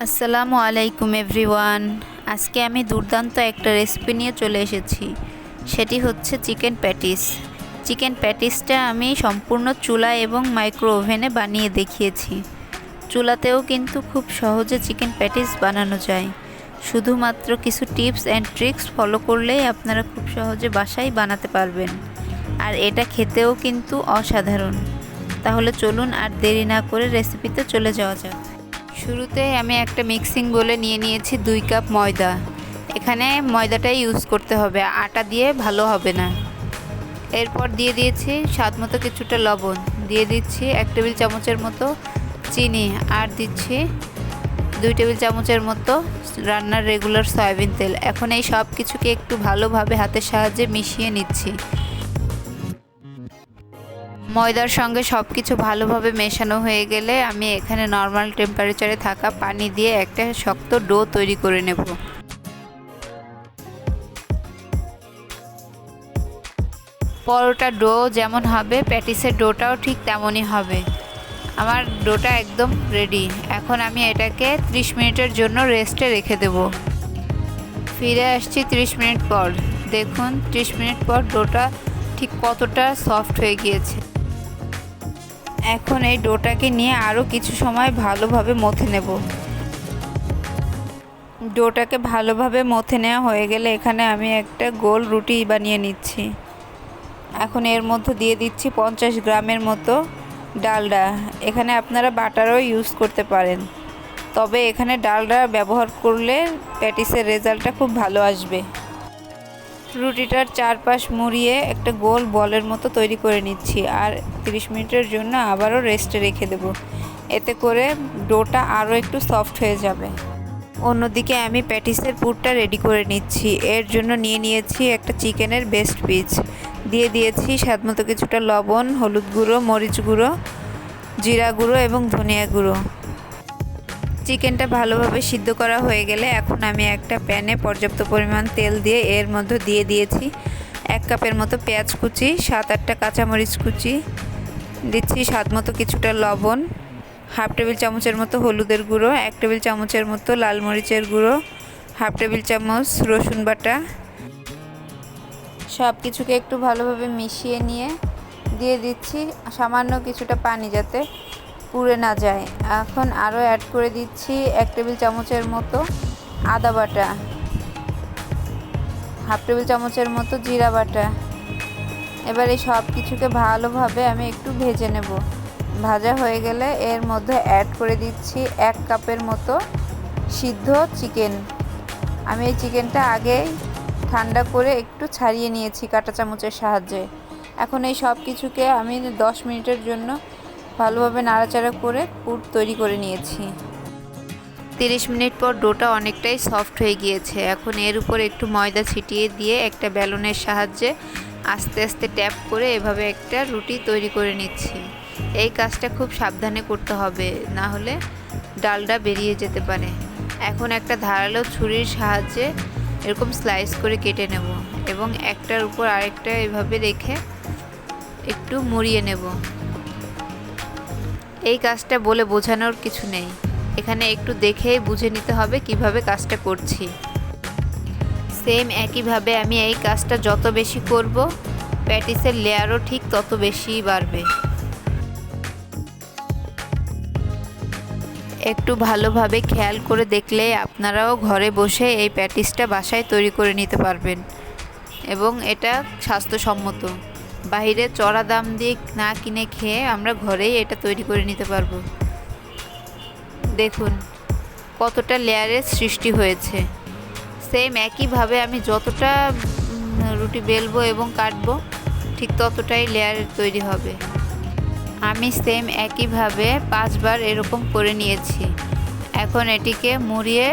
আসসালামু আলাইকুম এভরিওয়ান। আজকে আমি দুর্দান্ত একটা রেসিপি নিয়ে চলে এসেছি। সেটি হচ্ছে চিকেন প্যাটিস। চিকেন প্যাটিসটা আমি সম্পূর্ণ চুলা এবং মাইক্রো ওভেনে বানিয়ে দেখিয়েছি। চুলাতেও কিন্তু খুব সহজে চিকেন প্যাটিস বানানো যায়। শুধুমাত্র কিছু টিপস অ্যান্ড ট্রিক্স ফলো করলেই আপনারা খুব সহজে বাসায় বানাতে পারবেন। আর এটা খেতেও কিন্তু অসাধারণ। তাহলে চলুন আর দেরি না করে রেসিপিতে চলে যাওয়া যাক। শুরুতে আমি একটা মিক্সিং বোলে নিয়ে নিয়েছি 2 কাপ ময়দা। এখানে ময়দাটাই ইউজ করতে হবে, আটা দিয়ে ভালো হবে না। এরপর দিয়ে দিয়েছি স্বাদমতো কিছুটা লবণ, দিয়ে দিচ্ছি 1 টেবিল চামচের মতো চিনি, আর দিচ্ছি 2 টেবিল চামচের মতো রান্নার রেগুলার সয়াবিন তেল। এখন এই সব কিছুকে একটু ভালোভাবে হাতের সাহায্যে মিশিয়ে নিচ্ছি। ময়দার সঙ্গে সব কিছু ভালোভাবে মেশানো হয়ে গেলে আমি এখানে নর্মাল টেম্পারেচারে থাকা পানি দিয়ে একটা শক্ত ডো তৈরি করে নেব। পরোটা ডো যেমন হবে, প্যাটিসের ডোটাও ঠিক তেমনই হবে। আমার ডোটা একদম রেডি। এখন আমি এটাকে 30 মিনিটের জন্য রেস্টে রেখে দেব। ফিরে আসছি 30 মিনিট পর। দেখুন 30 মিনিট পর ডোটা ঠিক কতটা সফট হয়ে গিয়েছে। এখন এই ডোটাকে নিয়ে আরও কিছু সময় ভালোভাবে মথে নেব। ডোটাকে ভালোভাবে মথে নেওয়া হয়ে গেলে এখানে আমি একটা গোল রুটি বানিয়ে নিচ্ছি। এখন এর মধ্যে দিয়ে দিচ্ছি 50 গ্রামের মতো ডালডা। এখানে আপনারা বাটারও ইউজ করতে পারেন, তবে এখানে ডালডা ব্যবহার করলে প্যাটিসের রেজাল্টটা খুব ভালো আসবে। রুটিটার চারপাশ মুড়িয়ে একটা গোল বলের মতো তৈরি করে নিচ্ছি, আর 30 মিনিটের জন্য আবারও রেস্টে রেখে দেব। এতে করে ডোটা আরও একটু সফট হয়ে যাবে। অন্যদিকে আমি প্যাটিসের পুরটা রেডি করে নিচ্ছি। এর জন্য নিয়ে নিয়েছি একটা চিকেনের বেস্ট পিস, দিয়ে দিয়েছি স্বাদমতো কিছুটা লবণ, হলুদ গুঁড়ো, মরিচ গুঁড়ো, জিরা গুঁড়ো এবং ধনিয়া গুঁড়ো। চিকেনটা ভালোভাবে সিদ্ধ করা হয়ে গেলে এখন আমি একটা প্যানে পর্যাপ্ত পরিমাণ তেল দিয়ে এর মধ্যে দিয়ে দিয়েছি 1 কাপের মতো পেঁয়াজ কুচি, 7-8টা কাঁচামরিচ কুচি, দিচ্ছি স্বাদমতো কিছুটা লবণ, 1/2 টেবিল চামচের মতো হলুদের গুঁড়ো, 1 টেবিল চামচের মতো লাল মরিচের গুঁড়ো, 1/2 টেবিল চামচ রসুন বাটা। সব কিছুকে একটু ভালোভাবে মিশিয়ে নিয়ে দিয়ে দিচ্ছি সামান্য কিছুটা পানি, যাতে পুড়ে না যায়। এখন আরও অ্যাড করে দিচ্ছি 1 টেবিল চামচের মতো আদা বাটা, 1/2 টেবিল চামচের মতো জিরা বাটা। এবার এই সব কিছুকে ভালোভাবে আমি একটু ভেজে নেব। ভাজা হয়ে গেলে এর মধ্যে অ্যাড করে দিচ্ছি 1 কাপের মতো সিদ্ধ চিকেন। আমি এই চিকেনটা আগে ঠান্ডা করে একটু ছাড়িয়ে নিয়েছি কাঁটা চামচের সাহায্যে। এখন এই সব কিছুকে আমি 10 মিনিটের জন্য ভালোভাবে নাড়াচাড়া করে পুর তৈরি করে নিয়েছি। 30 মিনিট পর ডোটা অনেকটাই সফট হয়ে গিয়েছে। এখন এর উপর একটু ময়দা ছিটিয়ে দিয়ে একটা বেলনের সাহায্যে আস্তে আস্তে ট্যাপ করে এভাবে একটা রুটি তৈরি করে নিচ্ছি। এই কাজটা খুব সাবধানে করতে হবে, না হলে ডালটা বেরিয়ে যেতে পারে। এখন একটা ধারালো ছুরির সাহায্যে এরকম স্লাইস করে কেটে নেব এবং একটার উপর আরেকটা এভাবে রেখে একটু মুড়িয়ে নেব। এই কাজটা বলে বোঝানোর কিছু নেই, এখানে একটু দেখেই বুঝে নিতে হবে কিভাবে কাজটা করছি। সেম একইভাবে আমি এই কাজটা যত বেশি করব, প্যাটিসের লেয়ারও ঠিক তত বেশিই বাড়বে। একটু ভালোভাবে খেয়াল করে দেখলে আপনারাও ঘরে বসে এই প্যাটিসটা বাসায় তৈরি করে নিতে পারবেন এবং এটা স্বাস্থ্যসম্মত। বাইরে চড়া দাম দিয়ে না কিনে খেয়ে আমরা ঘরেই এটা তৈরি করে নিতে পারবো। দেখুন কতটা লেয়ারের সৃষ্টি হয়েছে। সেম একইভাবে আমি যতটা রুটি বেলবো এবং কাটবো, ঠিক ততটাই লেয়ার তৈরি হবে। আমি সেম একইভাবে 5 বার এরকম করে নিয়েছি। এখন এটিকে মুড়িয়ে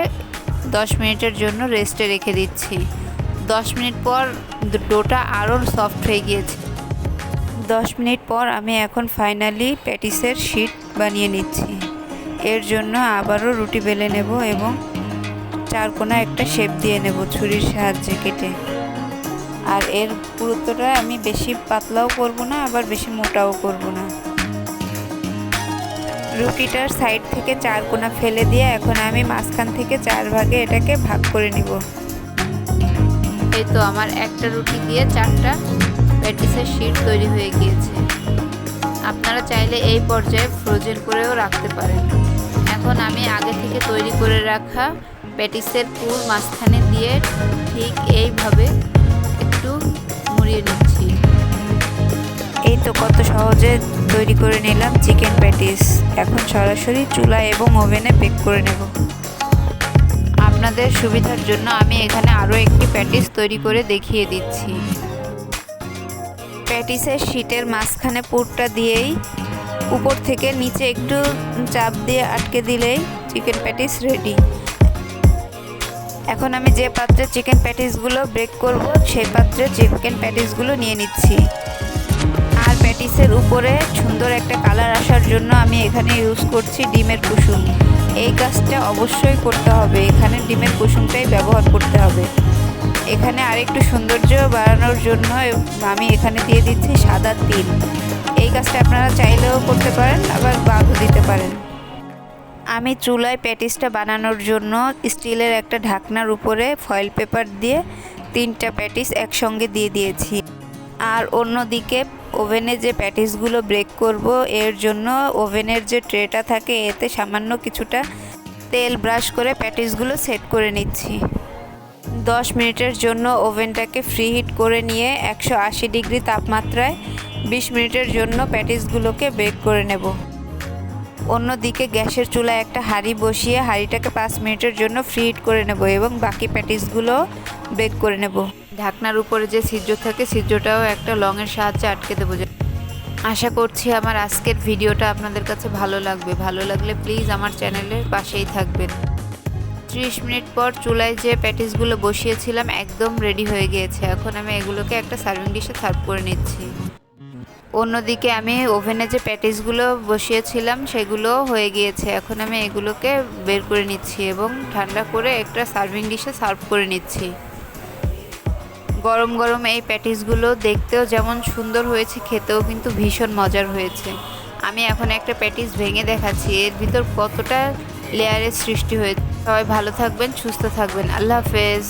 10 মিনিটের জন্য রেস্টে রেখে দিচ্ছি। 10 মিনিট পর ডোটা আরও সফট হয়ে গিয়েছে। 10 মিনিট পর আমি এখন ফাইনালি প্যাটিসের শিট বানিয়ে নিচ্ছি। এর জন্য আবারও রুটি বেলে নেব এবং চারকোনা একটা শেপ দিয়ে নেব ছুরির সাহায্যে কেটে। আর এর পুরুত্বটা আমি বেশি পাতলাও করব না, আবার বেশি মোটাও করব না। রুটিটার সাইড থেকে 4 কোনা ফেলে দিয়ে এখন আমি মাঝখান থেকে 4 ভাগে এটাকে ভাগ করে নিব। এই তো আমার একটা রুটি দিয়ে 4টা প্যাটিসের শীট তৈরি হয়ে গিয়েছে। আপনারা চাইলে এই পর্যায়ে ফ্রোজেন করেও রাখতে পারেন। এখন আমি আগে থেকে তৈরি করে রাখা প্যাটিসের পুর মাঝখানে দিয়ে ঠিক এইভাবে একটু মুড়িয়ে নিচ্ছি। এই তো কত সহজে তৈরি করে নিলাম চিকেন প্যাটিস। এখন সরাসরি চুলা এবং ওভেনে বেক করে নেব। আপনাদের সুবিধার জন্য আমি এখানে আরও একটি প্যাটিস তৈরি করে দেখিয়ে দিচ্ছি। প্যাটিসের শীটের মাঝখানে পুরটা দিয়েই উপর থেকে নিচে একটু চাপ দিয়ে আটকে দিলেই চিকেন প্যাটিস রেডি। এখন আমি যে পাত্রে চিকেন প্যাটিসগুলো ব্রেক করব সেই পাত্রে চিকেন প্যাটিসগুলো নিয়ে নিচ্ছি। আর প্যাটিসের উপরে সুন্দর একটা কালার আসার জন্য আমি এখানে ইউজ করছি ডিমের কুসুম। এই কাজটা অবশ্যই করতে হবে, এখানে ডিমের কুসুমটাই ব্যবহার করতে হবে। এখানে আরেকটু সৌন্দর্য বাড়ানোর জন্য আমি এখানে দিয়ে দিচ্ছি সাদা তিল। এই কাজটা আপনারা চাইলেও করতে পারেন, আবার বাদও দিতে পারেন। আমি চুলায় প্যাটিসটা বানানোর জন্য স্টিলের একটা ঢাকনার উপরে ফয়েল পেপার দিয়ে 3টা প্যাটিস একসঙ্গে দিয়ে দিয়েছি। আর অন্যদিকে ওভেনে যে প্যাটিসগুলো ব্রেক করব এর জন্য ওভেনের যে ট্রেটা থাকে এতে সামান্য কিছুটা তেল ব্রাশ করে প্যাটিসগুলো সেট করে নিচ্ছি। 10 মিনিটের জন্য ওভেনটাকে ফ্রি হিট করে নিয়ে 180 ডিগ্রি তাপমাত্রায় 20 মিনিটের জন্য প্যাটিসগুলোকে বেক করে নেব। অন্যদিকে গ্যাসের চুলায় একটা হাঁড়ি বসিয়ে হাঁড়িটাকে 5 মিনিটের জন্য ফ্রি হিট করে নেব এবং বাকি প্যাটিসগুলো বেক করে নেব। ঢাকনার উপরে যে ছিদ্র থাকে ছিদ্রটাও একটা লংয়ের সাহায্যে আটকে দেবো। আশা করছি আমার আজকের ভিডিওটা আপনাদের কাছে ভালো লাগবে। ভালো লাগলে প্লিজ আমার চ্যানেলের পাশেই থাকবেন। 30 মিনিট পর চুলায় যে প্যাটিসগুলো বসিয়েছিলাম একদম রেডি হয়ে গিয়েছে। এখন আমি এগুলোকে একটা সার্ভিং ডিশে সার্ভ করে নিচ্ছি। অন্যদিকে আমি ওভেনে যে প্যাটিসগুলো বসিয়েছিলাম সেগুলো হয়ে গিয়েছে। এখন আমি এগুলোকে বের করে নিচ্ছি এবং ঠান্ডা করে একটা সার্ভিং ডিশে সার্ভ করে নিচ্ছি। গরম গরম এই প্যাটিসগুলো দেখতেও যেমন সুন্দর হয়েছে, খেতেও কিন্তু ভীষণ মজার হয়েছে। আমি এখন একটা প্যাটিস ভেঙে দেখাচ্ছি এর ভিতর কতটা লেয়ারের সৃষ্টি হয়েছে। সবাই ভালো থাকবেন, সুস্থ থাকবেন। আল্লাহ হাফেজ।